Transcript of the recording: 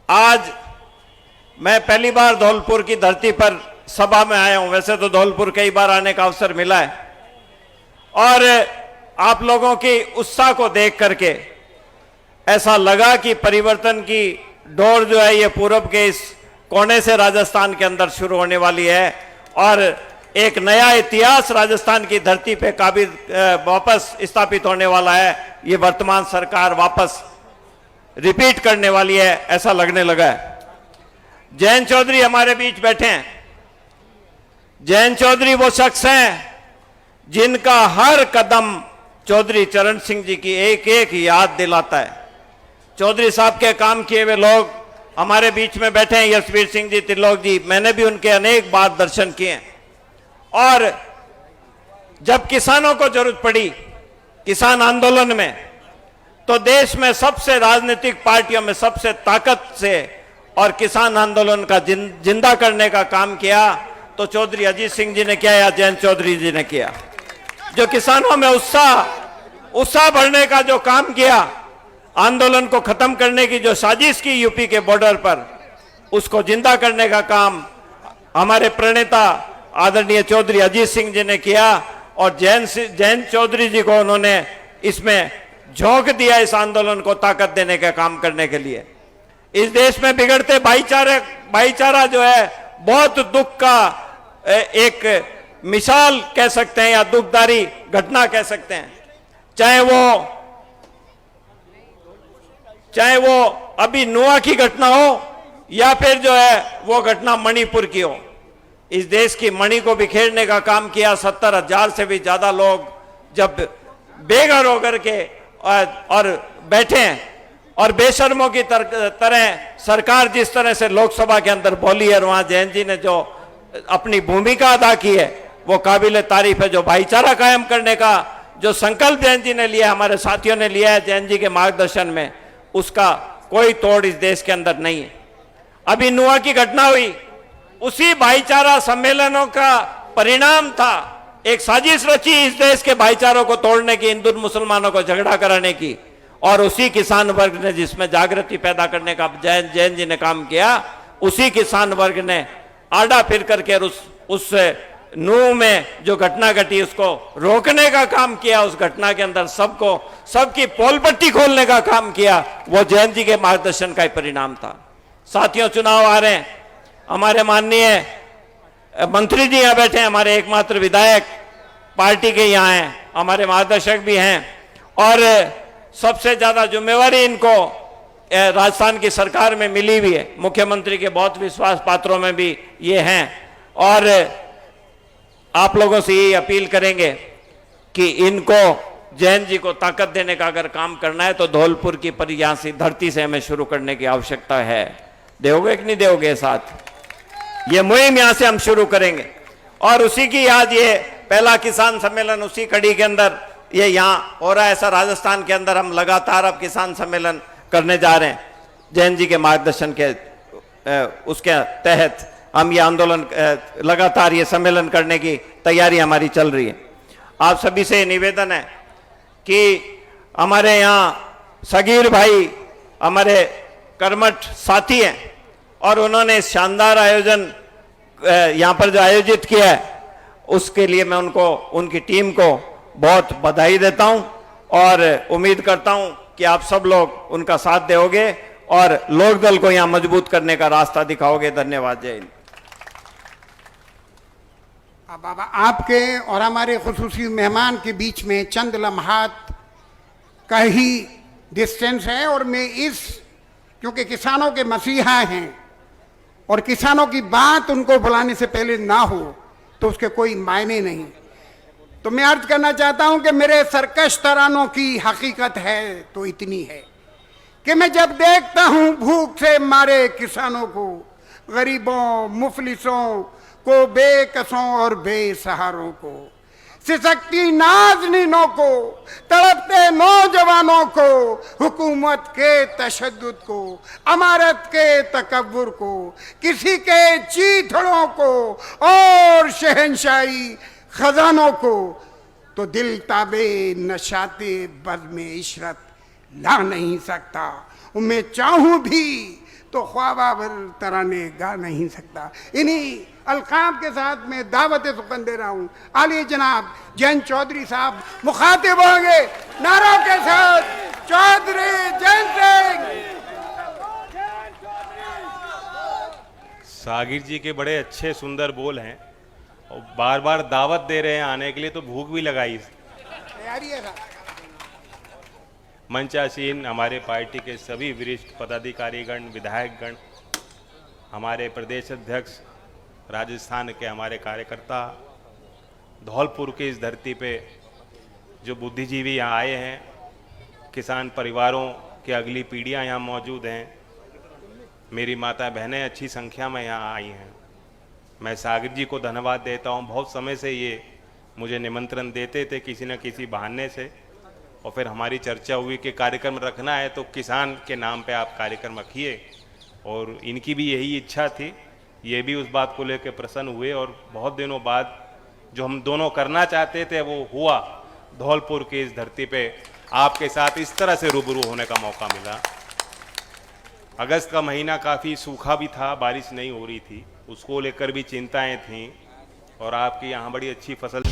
आज मैं पहली बार धौलपुर की धरती पर सभा में आया हूं। वैसे तो धौलपुर कई बार आने का अवसर मिला है और आप लोगों की उत्साह को देख करके ऐसा लगा कि परिवर्तन की डोर जो है ये पूरब के इस कोने से राजस्थान के अंदर शुरू होने वाली है और एक नया इतिहास राजस्थान की धरती पे वापस स्थापित होने वाला है। ये वर्तमान सरकार वापस रिपीट करने वाली है, ऐसा लगने लगा है। जयंत चौधरी हमारे बीच बैठे हैं। जयंत चौधरी वो शख्स हैं जिनका हर कदम चौधरी चरण सिंह जी की एक एक याद दिलाता है। चौधरी साहब के काम किए हुए लोग हमारे बीच में बैठे हैं। यशवीर सिंह जी, त्रिलोक जी, मैंने भी उनके अनेक बार दर्शन किए हैं। और जब किसानों को जरूरत पड़ी किसान आंदोलन में, तो देश में सबसे राजनीतिक पार्टियों में सबसे ताकत से और किसान आंदोलन का जिंदा करने का काम किया तो चौधरी अजीत सिंह जी ने किया या जयंत चौधरी जी ने किया। जो किसानों में उत्साह बढ़ने का जो काम किया, आंदोलन को खत्म करने की जो साजिश की यूपी के बॉर्डर पर, उसको जिंदा करने का काम हमारे प्रणेता आदरणीय चौधरी अजीत सिंह जी ने किया और जयंत चौधरी जी को उन्होंने इसमें झोंक दिया, इस आंदोलन को ताकत देने का काम करने के लिए। इस देश में बिगड़ते भाईचारा जो है बहुत दुख का एक मिसाल कह सकते हैं या दुखदारी घटना कह सकते हैं। चाहे वो अभी नुआ की घटना हो या फिर जो है वो घटना मणिपुर की हो। इस देश की मणि को बिखेरने का काम किया। 70,000 से भी ज्यादा लोग जब बेघर होकर के और बैठे हैं और बेशर्मों की तरह सरकार जिस तरह से लोकसभा के अंदर बोली है, वहां जयंत जी ने जो अपनी भूमिका अदा की है वो काबिल तारीफ है। जो भाईचारा कायम करने का जो संकल्प जयंत जी ने लिया, हमारे साथियों ने लिया है जयंत जी के मार्गदर्शन में, उसका कोई तोड़ इस देश के अंदर नहीं है। अभी नुआ की घटना हुई, उसी भाईचारा सम्मेलनों का परिणाम था। एक साजिश रची इस देश के भाईचारों को तोड़ने की, हिंदू मुसलमानों को झगड़ा कराने की, और उसी किसान वर्ग ने जिसमें जागृति पैदा करने का जयंत जी ने काम किया, उसी किसान वर्ग ने आड़ा फिर करके उस नूह में जो घटना घटी उसको रोकने का काम किया। उस घटना के अंदर सबकी पोल पट्टी खोलने का काम किया। वो जयंत जी के मार्गदर्शन का ही परिणाम था। साथियों, चुनाव आ रहे हैं। हमारे माननीय मंत्री जी यहाँ बैठे हैं, हमारे एकमात्र विधायक पार्टी के यहाँ हैं, हमारे मार्गदर्शक भी हैं और सबसे ज्यादा जिम्मेवारी इनको राजस्थान की सरकार में मिली हुई है। मुख्यमंत्री के बहुत विश्वास पात्रों में भी ये हैं और आप लोगों से यही अपील करेंगे कि इनको, जयंत जी को ताकत देने का अगर काम करना है तो धौलपुर की यहाँ से धरती से हमें शुरू करने की आवश्यकता है। दोगे कि नहीं दोगे साथ? ये मुहिम यहां से हम शुरू करेंगे और उसी की आज ये पहला किसान सम्मेलन उसी कड़ी के अंदर ये यहाँ हो रहा है। ऐसा राजस्थान के अंदर हम लगातार अब किसान सम्मेलन करने जा रहे हैं। जयंत जी के मार्गदर्शन के उसके तहत हम ये आंदोलन लगातार ये सम्मेलन करने की तैयारी हमारी चल रही है। आप सभी से निवेदन है कि हमारे यहाँ सगीर भाई हमारे कर्मठ साथी हैं और उन्होंने शानदार आयोजन यहाँ पर जो आयोजित किया है उसके लिए मैं उनको, उनकी टीम को बहुत बधाई देता हूं और उम्मीद करता हूं कि आप सब लोग उनका साथ दोगे और लोकदल को यहां मजबूत करने का रास्ता दिखाओगे। धन्यवाद। जय हिंद। बाबा, आपके और हमारे खुसूसी मेहमान के बीच में चंद लम्हात का ही डिस्टेंस है और मैं क्योंकि किसानों के मसीहा हैं और किसानों की बात उनको बुलाने से पहले ना हो तो उसके कोई मायने नहीं। तो मैं अर्ज करना चाहता हूं कि मेरे सरकश तरानों की हकीकत है तो इतनी है कि मैं जब देखता हूं भूख से मारे किसानों को, गरीबों, मुफलिसों को, बेकसों और बेसहारों को, सिसकती नाज़नीनों को, तड़पते नौजवानों को, हुकूमत के तशद्दुद को, अमारत के तकब्बुर को, किसी के चीथड़ों को और शहनशाही खजानों को, तो दिल ताबे नशाते बज़्म इशरत ला नहीं सकता। मैं चाहूं भी तो ख्वाबा भर तराने गा नहीं सकता। इन्हीं अलकाम के साथ मैं दावत सुखन दे रहा हूँ। आली जनाब जैन चौधरी साहब मुखातिब होंगे नारों के साथ। चौधरी जैन सिंह। सागिर जी के बड़े अच्छे सुंदर बोल हैं और बार बार दावत दे रहे हैं आने के लिए, तो भूख भी लगाई। तैयारी है साहब। मंचासीन हमारे पार्टी के सभी वरिष्ठ पदाधिकारीगण, विधायकगण, हमारे प्रदेश अध्यक्ष, राजस्थान के हमारे कार्यकर्ता, धौलपुर की इस धरती पे जो बुद्धिजीवी यहाँ आए हैं, किसान परिवारों की अगली पीढ़ियाँ यहाँ मौजूद हैं, मेरी माता बहनें अच्छी संख्या में यहाँ आई हैं। मैं सागिर जी को धन्यवाद देता हूँ। बहुत समय से ये मुझे निमंत्रण देते थे किसी न किसी बहाने से, और फिर हमारी चर्चा हुई कि कार्यक्रम रखना है तो किसान के नाम पे आप कार्यक्रम रखिए, और इनकी भी यही इच्छा थी। ये भी उस बात को लेकर प्रसन्न हुए और बहुत दिनों बाद जो हम दोनों करना चाहते थे वो हुआ। धौलपुर की इस धरती पे आपके साथ इस तरह से रूबरू होने का मौका मिला। अगस्त का महीना काफ़ी सूखा भी था, बारिश नहीं हो रही थी, उसको लेकर भी चिंताएं थीं, और आपकी यहाँ बड़ी अच्छी फसल